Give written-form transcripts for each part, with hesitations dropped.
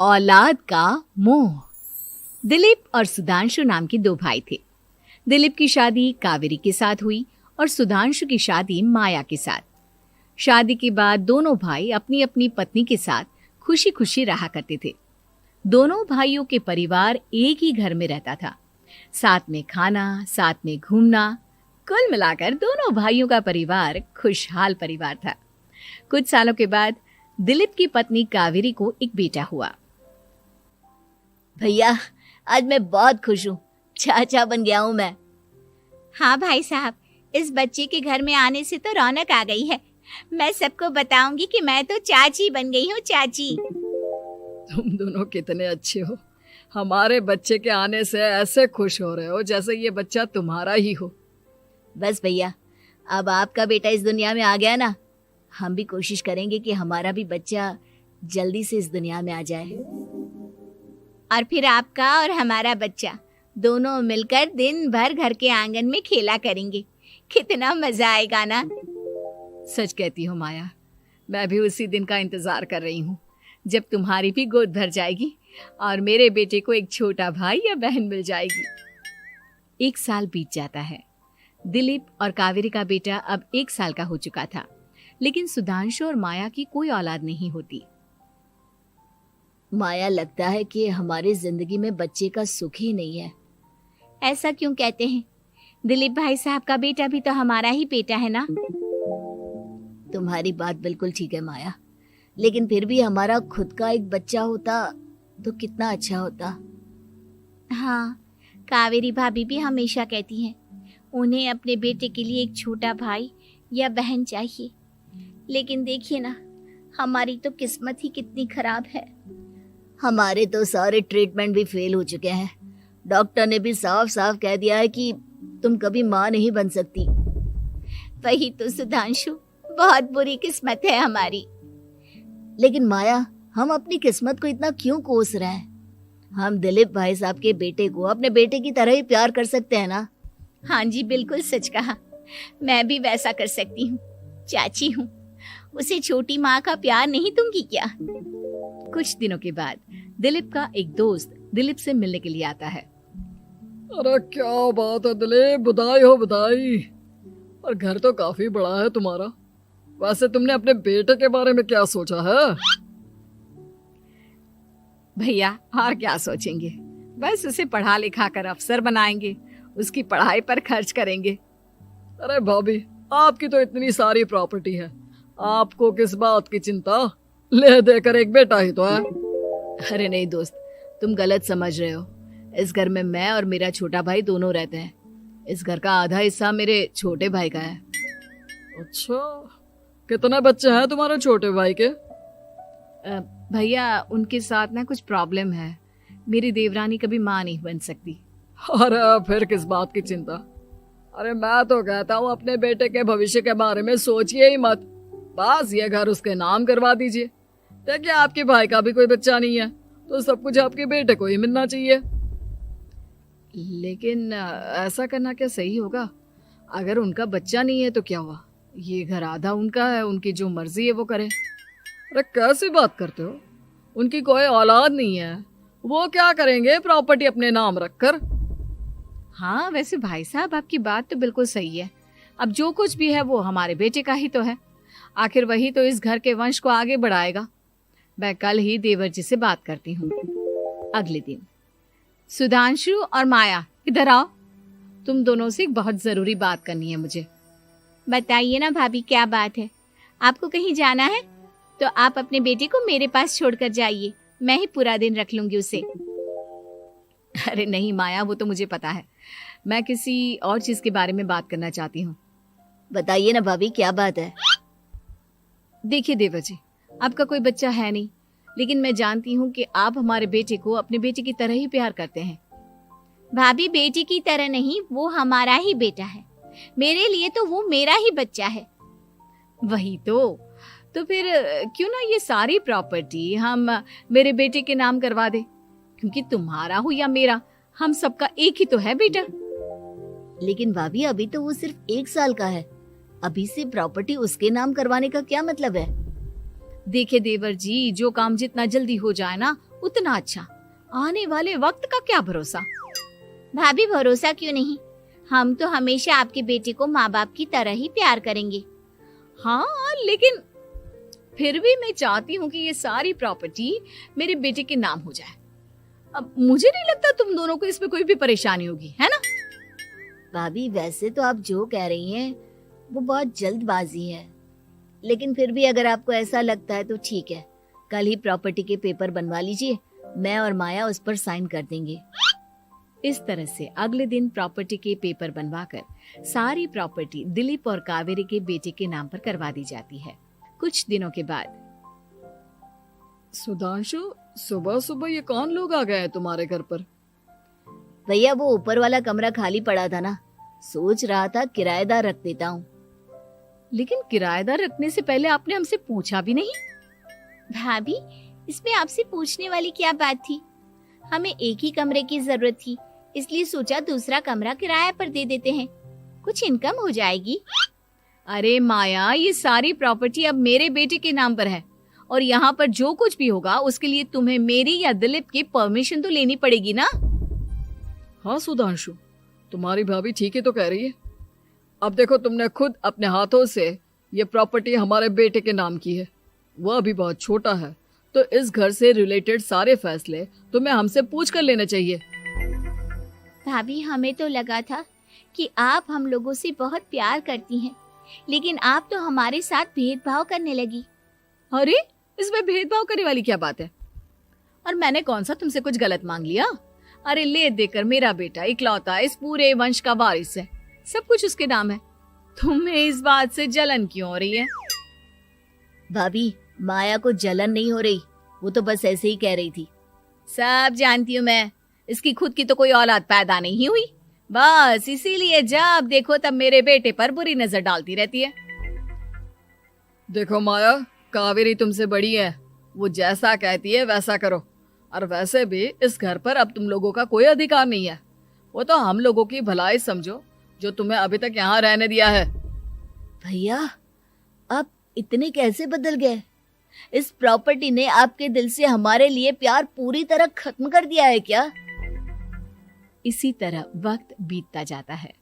औलाद का मोह। दिलीप और सुधांशु नाम के दो भाई थे। दिलीप की शादी कावेरी के साथ हुई और सुधांशु की शादी माया के साथ। शादी के बाद दोनों भाई अपनी अपनी पत्नी के साथ खुशी खुशी रहा करते थे। दोनों भाइयों के परिवार एक ही घर में रहता था। साथ में खाना, साथ में घूमना, कुल मिलाकर दोनों भाइयों का परिवार खुशहाल परिवार था। कुछ सालों के बाद दिलीप की पत्नी कावेरी को एक बेटा हुआ। भैया, आज मैं बहुत खुश हूँ। चाचा बन गया हूँ मैं। हाँ भाई साहब, इस बच्चे के घर में आने से तो रौनक आ गई है। मैं सबको बताऊंगी कि मैं तो चाची बन गई हूँ, चाची। तुम दोनों कितने अच्छे हो। हमारे बच्चे के आने से ऐसे खुश हो रहे हो जैसे ये बच्चा तुम्हारा ही हो। बस भैया, अब आपका बेटा इस दुनिया में आ गया ना, हम भी कोशिश करेंगे कि हमारा भी बच्चा जल्दी से इस दुनिया में आ जाए। और फिर आपका और हमारा बच्चा दोनों मिलकर दिन भर घर के आंगन में खेला करेंगे। कितना मजा आएगा ना। सच कहती हो माया, मैं भी उसी दिन का इंतजार कर रही हूँ जब तुम्हारी भी गोद भर जाएगी और मेरे बेटे को एक छोटा भाई या बहन मिल जाएगी। 1 साल बीत जाता है। दिलीप और कावेरी का बेटा अब 1 साल का हो चुका था, लेकिन सुधांशु और माया की कोई औलाद नहीं होती। माया, लगता है कि हमारी जिंदगी में बच्चे का सुख ही नहीं है। ऐसा क्यों कहते हैं? दिलीप भाई साहब का बेटा भी तो हमारा ही बेटा है ना। तुम्हारी बात बिल्कुल ठीक है माया, लेकिन फिर भी हमारा खुद का एक बच्चा होता तो कितना अच्छा होता। हाँ, कावेरी भाभी भी हमेशा कहती हैं उन्हें अपने बेटे के लिए एक छोटा भाई या बहन चाहिए। लेकिन देखिए ना, हमारी तो किस्मत ही कितनी खराब है। हमारे तो सारे ट्रीटमेंट भी फेल हो चुके हैं। डॉक्टर ने भी साफ साफ कह दिया है कि तुम कभी माँ नहीं बन सकती। वही तो सुधांशु, बहुत बुरी किस्मत है हमारी। लेकिन माया, हम अपनी किस्मत को इतना क्यों कोस रहे हैं? हम दिलीप भाई साहब के बेटे को अपने बेटे की तरह ही प्यार कर सकते हैं ना। हाँ जी, बिल्कुल सच कहा। मैं भी वैसा कर सकती हूँ। चाची हूँ, उसे छोटी माँ का प्यार नहीं दूंगी क्या? कुछ दिनों के बाद दिलीप का एक दोस्त दिलीप से मिलने के लिए आता है। अरे क्या बात है दिलीप, बधाई हो बधाई। और घर तो काफी बड़ा है तुम्हारा। वैसे तुमने अपने बेटे के बारे में क्या सोचा है? भैया, और क्या सोचेंगे, बस उसे पढ़ा लिखा कर अफसर बनाएंगे, उसकी पढ़ाई पर खर्च करेंगे। अरे भाभी, आपकी तो इतनी सारी प्रॉपर्टी है, आपको किस बात की चिंता? ले देकर एक बेटा ही तो है। अरे नहीं दोस्त, तुम गलत समझ रहे हो। इस घर में मैं और मेरा छोटा भाई दोनों रहते हैं। इस घर का आधा हिस्सा मेरे छोटे भाई का है। अच्छा, कितने बच्चे हैं तुम्हारे छोटे भाई के? भैया, उनके साथ ना कुछ प्रॉब्लम है। मेरी देवरानी कभी माँ नहीं बन सकती। अरे फिर किस बात की चिंता? अरे मैं तो कहता हूँ अपने बेटे के भविष्य के बारे में सोचिए ही मत। बस ये घर उसके नाम करवा दीजिए। देखिए, आपके भाई का भी कोई बच्चा नहीं है तो सब कुछ आपके बेटे को ही मिलना चाहिए। लेकिन ऐसा करना क्या सही होगा? अगर उनका बच्चा नहीं है तो क्या हुआ? ये घर आधा उनका है, उनकी जो मर्जी है वो करे। अरे कैसी बात करते हो? उनकी कोई औलाद नहीं है, वो क्या करेंगे प्रॉपर्टी अपने नाम रखकर? हाँ, वैसे भाई साहब, आपकी बात तो बिल्कुल सही है। अब जो कुछ भी है वो हमारे बेटे का ही तो है। आखिर वही तो इस घर के वंश को आगे बढ़ाएगा। मैं कल ही देवर जी से बात करती हूँ। अगले दिन सुधांशु और माया, इधर आओ। तुम दोनों से एक बहुत जरूरी बात करनी है मुझे। बताइए ना भाभी, क्या बात है? आपको कहीं जाना है तो आप अपने बेटे को मेरे पास छोड़कर जाइए। मैं ही पूरा दिन रख लूंगी उसे। अरे नहीं माया, वो तो मुझे पता है। मैं किसी और चीज के बारे में बात करना चाहती हूँ। बताइए ना भाभी, क्या बात है? देखिए देवर जी, आपका कोई बच्चा है नहीं, लेकिन मैं जानती हूँ कि आप हमारे बेटे को अपने बेटे की तरह ही प्यार करते हैं। भाभी, बेटे की तरह नहीं, वो हमारा ही बेटा है। मेरे लिए तो वो मेरा ही बच्चा है। वही तो फिर क्यों ना ये सारी प्रॉपर्टी हम मेरे बेटे के नाम करवा दे, क्योंकि तुम्हारा हो या मेरा, हम सबका एक ही तो है बेटा। लेकिन भाभी, अभी तो वो सिर्फ 1 साल का है। अभी से प्रॉपर्टी उसके नाम करवाने का क्या मतलब है? देखिए देवर जी, जो काम जितना जल्दी हो जाए ना उतना अच्छा। आने वाले वक्त का क्या भरोसा। भाभी भरोसा क्यों नहीं, हम तो हमेशा आपके बेटे को माँ बाप की तरह ही प्यार करेंगे। हाँ, लेकिन फिर भी मैं चाहती हूँ कि ये सारी प्रॉपर्टी मेरे बेटे के नाम हो जाए। अब मुझे नहीं लगता तुम दोनों को इसमें कोई भी परेशानी होगी, है ना? भाभी वैसे तो आप जो कह रही हैं वो बहुत जल्दबाजी है, लेकिन फिर भी अगर आपको ऐसा लगता है तो ठीक है, कल ही प्रॉपर्टी के पेपर बनवा लीजिए, मैं और माया उस पर साइन कर देंगे। इस तरह से अगले दिन प्रॉपर्टी के पेपर बनवाकर सारी प्रॉपर्टी दिलीप और कावेरी के बेटे के नाम पर करवा दी जाती है। कुछ दिनों के बाद सुधांशु, सुबह सुबह ये कौन लोग आ गए हैं तुम्हारे घर पर? भैया वो ऊपर वाला कमरा खाली पड़ा था ना, सोच रहा था किराएदार रख देता हूँ। लेकिन किराएदार रखने से पहले आपने हमसे पूछा भी नहीं। भाभी इसमें आपसे पूछने वाली क्या बात थी, हमें एक ही कमरे की जरूरत थी, इसलिए सोचा दूसरा कमरा किराए पर दे देते हैं, कुछ इनकम हो जाएगी। अरे माया, ये सारी प्रॉपर्टी अब मेरे बेटे के नाम पर है और यहाँ पर जो कुछ भी होगा उसके लिए तुम्हें मेरी या दिलीप की परमिशन तो लेनी पड़ेगी ना। हाँ सुधांशु, तुम्हारी भाभी ठीक ही तो कह रही है। अब देखो, तुमने खुद अपने हाथों से ये प्रॉपर्टी हमारे बेटे के नाम की है, वह अभी बहुत छोटा है, तो इस घर से रिलेटेड सारे फैसले तुम्हें हमसे पूछ कर लेने चाहिए। भाभी हमें तो लगा था कि आप हम लोगों से बहुत प्यार करती हैं, लेकिन आप तो हमारे साथ भेदभाव करने लगी। अरे इसमें भेदभाव करने वाली क्या बात है? और मैंने कौन सा तुमसे कुछ गलत मांग लिया? अरे ले देकर मेरा बेटा इकलौता इस पूरे वंश का वारिस है, सब कुछ उसके नाम है। तुम्हें इस बात से जलन क्यों हो रही है? भाभी माया को जलन नहीं हो रही, वो तो बस ऐसे ही कह रही थी। सब जानती हूँ मैं, इसकी खुद की तो कोई औलाद पैदा नहीं हुई, बस इसीलिए जब देखो तब मेरे बेटे पर बुरी नजर डालती रहती है। देखो माया, कावेरी तुमसे बड़ी है, वो जैसा कहती है वैसा करो। और वैसे भी इस घर पर अब तुम लोगों का कोई अधिकार नहीं है, वो तो हम लोगों की भलाई समझो जो तुम्हें अभी तक यहाँ रहने दिया है। भैया आप इतने कैसे बदल गए? इस प्रॉपर्टी ने आपके दिल से हमारे लिए प्यार पूरी तरह खत्म कर दिया है क्या? इसी तरह वक्त बीतता जाता है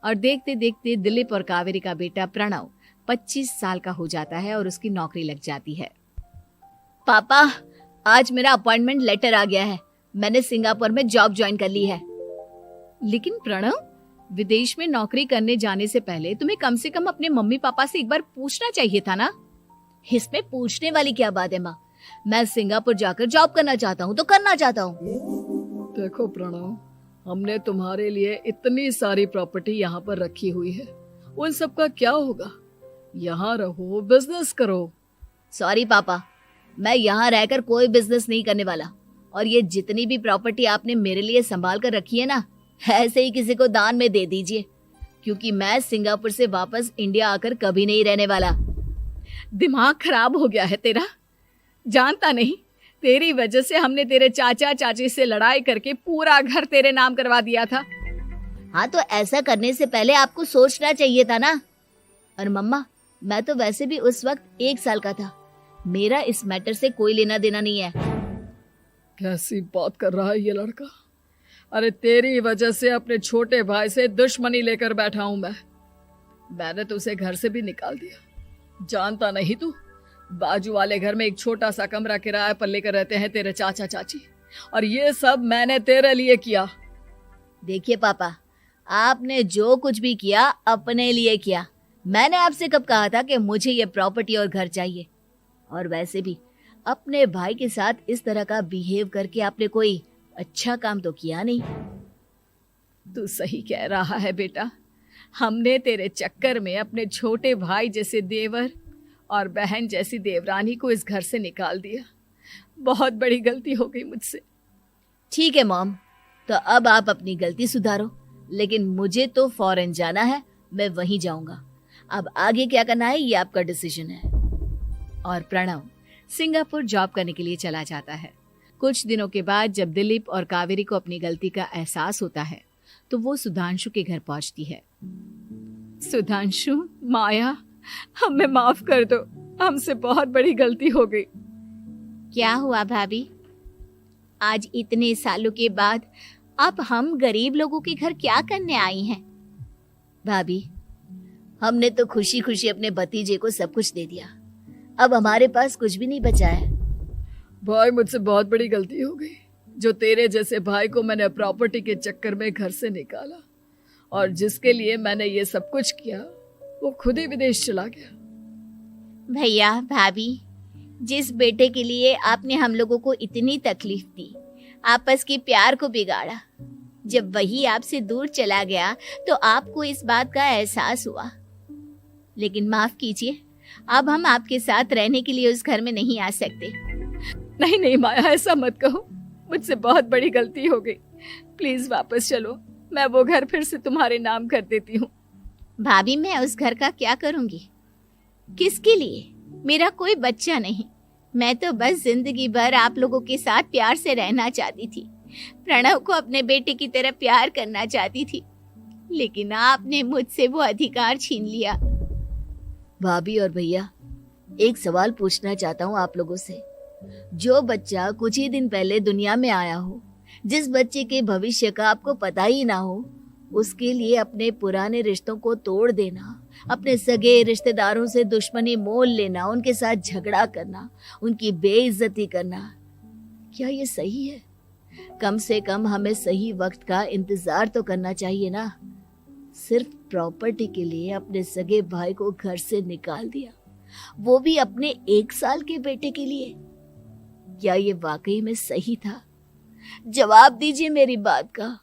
और देखते देखते दिलीप और कावेरी का बेटा प्रणव 25 साल का हो जाता है और उसकी नौकरी लग जाती है। पापा आज मेरा अपॉइंटमेंट लेटर आ गया है, मैंने सिंगापुर में जॉब ज्वाइन कर ली है। लेकिन प्रणव, विदेश में नौकरी करने जाने से पहले तुम्हें कम से कम अपने मम्मी पापा से एक बार पूछना चाहिए था ना। इसमें पूछने वाली क्या बात है माँ, मैं सिंगापुर जाकर जॉब करना चाहता हूँ तो करना चाहता हूँ। देखो प्रणव, हमने तुम्हारे लिए इतनी सारी प्रॉपर्टी यहाँ पर रखी हुई है, उन सब का क्या होगा? यहाँ रहो, बिजनेस करो। सॉरी पापा, मैं यहाँ रहकर कोई बिजनेस नहीं करने वाला, और ये जितनी भी प्रॉपर्टी आपने मेरे लिए संभाल कर रखी है ना, ऐसे ही किसी को दान में दे दीजिए, क्योंकि मैं सिंगापुर से वापस इंडिया आकर कभी नहीं रहने वाला। दिमाग खराब हो गया है तेरा, जानता नहीं तेरी वजह से हमने तेरे चाचा चाची से लड़ाई करके पूरा घर तेरे नाम करवा दिया था। हाँ तो ऐसा करने से पहले आपको सोचना चाहिए था ना। और मम्मा, मैं तो वैसे भी उस वक्त 1 साल का था, मेरा इस मैटर से कोई लेना देना नहीं है। कैसी बात कर रहा है ये लड़का? अरे तेरी वजह से अपने छोटे भाई से दुश्मनी लेकर बैठा हूं मैंने तो उसे घर से भी निकाल दिया। जानता नहीं तू, बाजू वाले घर में एक छोटा सा कमरा किराए पर लेकर रहते हैं तेरे चाचा चाची, और ये सब मैंने तेरे लिए किया। देखिए पापा, आपने जो कुछ भी किया अपने लिए किया। मैंने आपसे कब कहा था कि मुझे ये प्रॉपर्टी और घर चाहिए? और वैसे भी अपने भाई के साथ इस तरह का बिहेव करके आपने कोई अच्छा काम तो किया नहीं। तू सही कह रहा है बेटा, हमने तेरे चक्कर में अपने छोटे भाई जैसे देवर और बहन जैसी देवरानी को इस घर से निकाल दिया। बहुत बड़ी गलती हो गई मुझसे। ठीक है मॉम, तो अब आप अपनी गलती सुधारो, लेकिन मुझे तो फॉरेन जाना है, मैं वहीं जाऊंगा। अब आगे क्या करना है ये आपका डिसीजन है। और प्रणव सिंगापुर जॉब करने के लिए चला जाता है। कुछ दिनों के बाद जब दिलीप और कावेरी को अपनी गलती का एहसास होता है तो वो सुधांशु के घर पहुंचती है। सुधांशु, माया, हमें माफ कर दो, हमसे बहुत बड़ी गलती हो गई। क्या हुआ भाभी? आज इतने सालों के बाद अब हम गरीब लोगों के घर क्या करने आई हैं? भाभी, हमने तो खुशी खुशी अपने भतीजे को सब कुछ दे दिया, अब हमारे पास कुछ भी नहीं बचा है। भाई मुझसे बहुत बड़ी गलती हो गई, जो तेरे जैसे भाई को मैंने प्रॉपर्टी के चक्कर में घर से निकाला, और जिसके लिए मैंने ये सब कुछ किया वो खुद ही विदेश चला गया। भैया भाभी, जिस बेटे के लिए आपने हम लोगों को इतनी तकलीफ दी, आपस के प्यार को बिगाड़ा, जब वही आपसे दूर चला गया तो आपको इस बात का एहसास हुआ। लेकिन माफ कीजिए, अब हम आपके साथ रहने के लिए उस घर में नहीं आ सकते। नहीं नहीं माया, ऐसा मत कहो, मुझसे बहुत बड़ी गलती हो गई, प्लीज वापस चलो, मैं वो घर फिर से तुम्हारे नाम कर देती हूँ। भाभी, मैं उस घर का क्या करूंगी? किसके लिए? मेरा कोई बच्चा नहीं, मैं तो बस जिंदगी भर आप लोगों के साथ प्यार से रहना चाहती थी, प्रणव को अपने बेटे की तरह प्यार करना चाहती थी, लेकिन आपने मुझसे वो अधिकार छीन लिया। भाभी और भैया, एक सवाल पूछना चाहता हूँ आप लोगों से। जो बच्चा कुछ ही दिन पहले दुनिया में आया हो, जिस बच्चे के भविष्य का आपको पता ही ना हो, उसके लिए अपने पुराने रिश्तों को तोड़ देना, अपने सगे रिश्तेदारों से दुश्मनी मोल लेना, उनके साथ झगड़ा करना, उनकी बेइज्जती करना, क्या ये सही है? कम से कम हमें सही वक्त का इंतजार तो करना चाहिए ना। सिर्फ प्रॉपर्टी के लिए अपने सगे भाई को घर से निकाल दिया, वो भी अपने 1 साल के बेटे के लिए। क्या ये वाकई में सही था? जवाब दीजिए मेरी बात का।